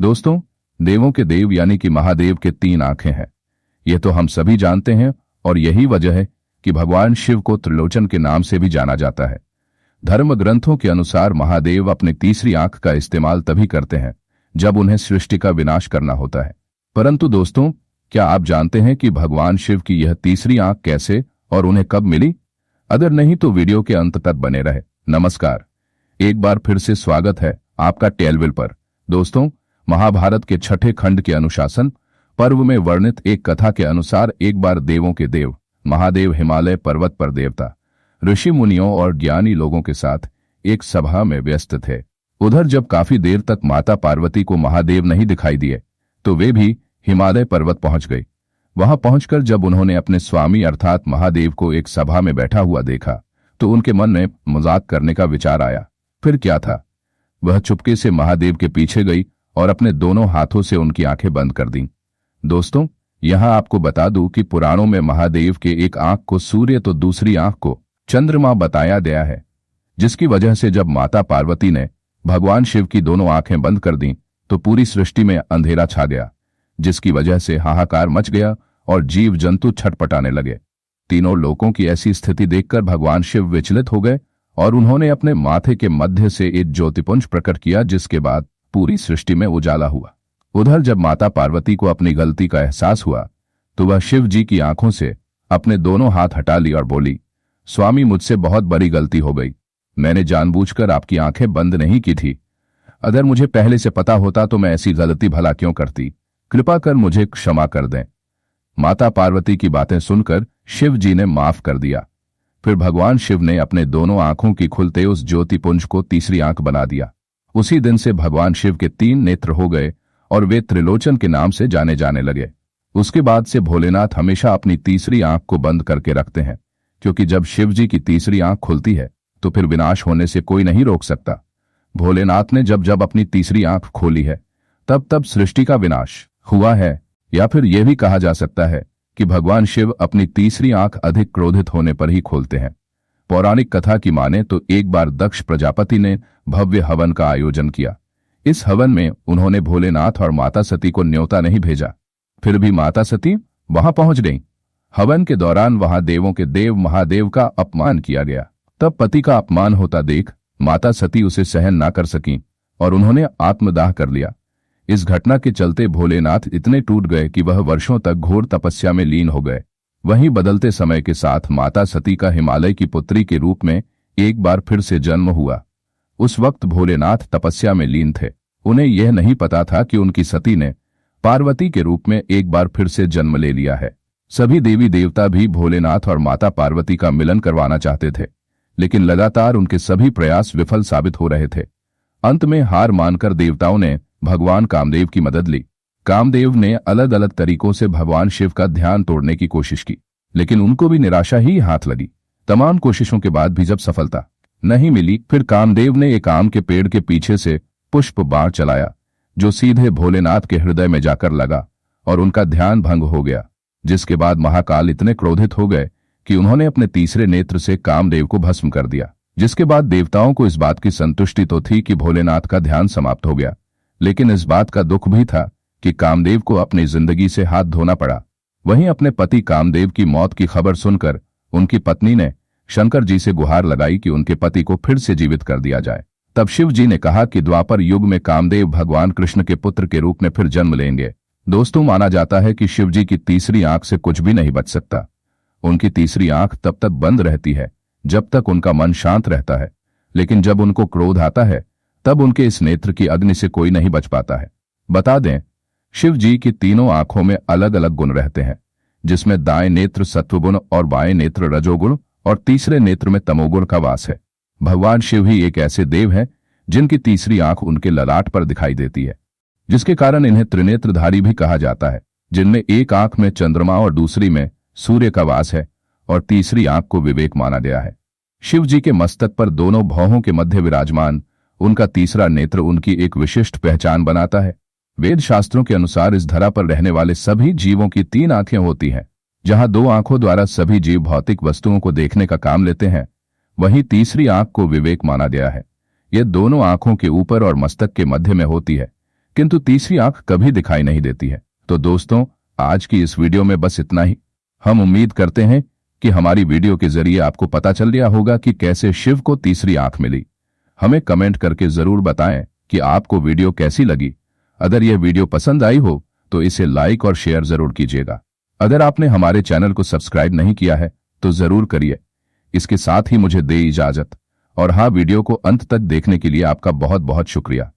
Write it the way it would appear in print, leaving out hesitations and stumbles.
दोस्तों, देवों के देव यानी कि महादेव के 3 आंखें हैं। यह तो हम सभी जानते हैं और यही वजह है कि भगवान शिव को त्रिलोचन के नाम से भी जाना जाता है। धर्म ग्रंथों के अनुसार महादेव अपनी तीसरी आंख का इस्तेमाल तभी करते हैं जब उन्हें सृष्टि का विनाश करना होता है। परंतु दोस्तों, क्या आप जानते हैं कि भगवान शिव की यह तीसरी आंख कैसे और उन्हें कब मिली? अगर नहीं तो वीडियो के अंत तक बने रहे। नमस्कार, एक बार फिर से स्वागत है आपका टेलविल पर। दोस्तों, महाभारत के 6ठे खंड के अनुशासन पर्व में वर्णित एक कथा के अनुसार एक बार देवों के देव महादेव हिमालय पर्वत पर देवता, ऋषि मुनियों और ज्ञानी लोगों के साथ एक सभा में व्यस्त थे। उधर जब काफी देर तक माता पार्वती को महादेव नहीं दिखाई दिए तो वे भी हिमालय पर्वत पहुंच गई। वहां पहुंचकर जब उन्होंने अपने स्वामी अर्थात महादेव को एक सभा में बैठा हुआ देखा तो उनके मन में मजाक करने का विचार आया। फिर क्या था, वह चुपके से महादेव के पीछे गई और अपने दोनों हाथों से उनकी आंखें बंद कर दीं। दोस्तों, यहां आपको बता दूं कि पुराणों में महादेव के एक आंख को सूर्य तो दूसरी आंख को चंद्रमा बताया गया है, जिसकी वजह से जब माता पार्वती ने भगवान शिव की दोनों आंखें बंद कर दीं तो पूरी सृष्टि में अंधेरा छा गया, जिसकी वजह से हाहाकार मच गया और जीव जंतु छटपटाने लगे। तीनों लोगों की ऐसी स्थिति देखकर भगवान शिव विचलित हो गए और उन्होंने अपने माथे के मध्य से एक ज्योतिपुंज प्रकट किया, जिसके बाद पूरी सृष्टि में उजाला हुआ। उधर जब माता पार्वती को अपनी गलती का एहसास हुआ तो वह शिव जी की आंखों से अपने दोनों हाथ हटा ली और बोली, स्वामी, मुझसे बहुत बड़ी गलती हो गई। मैंने जानबूझकर आपकी आंखें बंद नहीं की थी। अगर मुझे पहले से पता होता तो मैं ऐसी गलती भला क्यों करती। कृपा कर मुझे क्षमा कर दें। माता पार्वती की बातें सुनकर शिव जी ने माफ कर दिया। फिर भगवान शिव ने अपने दोनों आंखों की खुलते उस ज्योतिपुंज को तीसरी आंख बना दिया। उसी दिन से भगवान शिव के 3 नेत्र हो गए और वे त्रिलोचन के नाम से जाने जाने लगे। उसके बाद से भोलेनाथ हमेशा अपनी तीसरी आंख को बंद करके रखते हैं, क्योंकि जब शिव जी की तीसरी आंख खुलती है तो फिर विनाश होने से कोई नहीं रोक सकता। भोलेनाथ ने जब जब अपनी तीसरी आंख खोली है तब तब सृष्टि का विनाश हुआ है। या फिर यह भी कहा जा सकता है कि भगवान शिव अपनी तीसरी आंख अधिक क्रोधित होने पर ही खोलते हैं। पौराणिक कथा की माने तो एक बार दक्ष प्रजापति ने भव्य हवन का आयोजन किया। इस हवन में उन्होंने भोलेनाथ और माता सती को न्योता नहीं भेजा, फिर भी माता सती वहां पहुंच गईं। हवन के दौरान वहां देवों के देव महादेव का अपमान किया गया। तब पति का अपमान होता देख माता सती उसे सहन ना कर सकीं और उन्होंने आत्मदाह कर लिया। इस घटना के चलते भोलेनाथ इतने टूट गए कि वह वर्षों तक घोर तपस्या में लीन हो गए। वहीं बदलते समय के साथ माता सती का हिमालय की पुत्री के रूप में एक बार फिर से जन्म हुआ। उस वक्त भोलेनाथ तपस्या में लीन थे। उन्हें यह नहीं पता था कि उनकी सती ने पार्वती के रूप में एक बार फिर से जन्म ले लिया है। सभी देवी देवता भी भोलेनाथ और माता पार्वती का मिलन करवाना चाहते थे, लेकिन लगातार उनके सभी प्रयास विफल साबित हो रहे थे। अंत में हार मानकर देवताओं ने भगवान कामदेव की मदद ली। कामदेव ने अलग अलग तरीकों से भगवान शिव का ध्यान तोड़ने की कोशिश की, लेकिन उनको भी निराशा ही हाथ लगी। तमाम कोशिशों के बाद भी जब सफलता नहीं मिली, फिर कामदेव ने एक आम के पेड़ के पीछे से पुष्प बाण चलाया, जो सीधे भोलेनाथ के हृदय में जाकर लगा और उनका ध्यान भंग हो गया। जिसके बाद महाकाल इतने क्रोधित हो गए कि उन्होंने अपने तीसरे नेत्र से कामदेव को भस्म कर दिया। जिसके बाद देवताओं को इस बात की संतुष्टि तो थी कि भोलेनाथ का ध्यान समाप्त हो गया, लेकिन इस बात का दुख भी था कि कामदेव को अपनी जिंदगी से हाथ धोना पड़ा। वहीं अपने पति कामदेव की मौत की खबर सुनकर उनकी पत्नी ने शंकर जी से गुहार लगाई कि उनके पति को फिर से जीवित कर दिया जाए। तब शिव जी ने कहा कि द्वापर युग में कामदेव भगवान कृष्ण के पुत्र के रूप में फिर जन्म लेंगे। दोस्तों, माना जाता है कि शिव जी की तीसरी आंख से कुछ भी नहीं बच सकता। उनकी तीसरी आंख तब तक बंद रहती है जब तक उनका मन शांत रहता है, लेकिन जब उनको क्रोध आता है तब उनके इस नेत्र की अग्नि से कोई नहीं बच पाता है। बता दें, शिव जी की तीनों आंखों में अलग अलग गुण रहते हैं, जिसमें दाएं नेत्र सत्वगुण और बाएं नेत्र रजोगुण और तीसरे नेत्र में तमोगुण का वास है। भगवान शिव ही एक ऐसे देव हैं जिनकी तीसरी आंख उनके ललाट पर दिखाई देती है, जिसके कारण इन्हें त्रिनेत्रधारी भी कहा जाता है, जिनमें एक आंख में चंद्रमा और दूसरी में सूर्य का वास है और तीसरी आंख को विवेक माना गया है। शिव जी के मस्तक पर दोनों भौहों के मध्य विराजमान उनका तीसरा नेत्र उनकी एक विशिष्ट पहचान बनाता है। वेद शास्त्रों के अनुसार इस धरा पर रहने वाले सभी जीवों की 3 आंखें होती हैं। जहां 2 आंखों द्वारा सभी जीव भौतिक वस्तुओं को देखने का काम लेते हैं, वहीं तीसरी आंख को विवेक माना गया है। यह दोनों आंखों के ऊपर और मस्तक के मध्य में होती है, किंतु तीसरी आंख कभी दिखाई नहीं देती है। तो दोस्तों, आज की इस वीडियो में बस इतना ही। हम उम्मीद करते हैं कि हमारी वीडियो के जरिए आपको पता चल गया होगा कि कैसे शिव को तीसरी आंख मिली। हमें कमेंट करके जरूर बताएं कि आपको वीडियो कैसी लगी। अगर यह वीडियो पसंद आई हो तो इसे लाइक और शेयर जरूर कीजिएगा। अगर आपने हमारे चैनल को सब्सक्राइब नहीं किया है तो जरूर करिए। इसके साथ ही मुझे दे इजाजत। और हाँ, वीडियो को अंत तक देखने के लिए आपका बहुत बहुत शुक्रिया।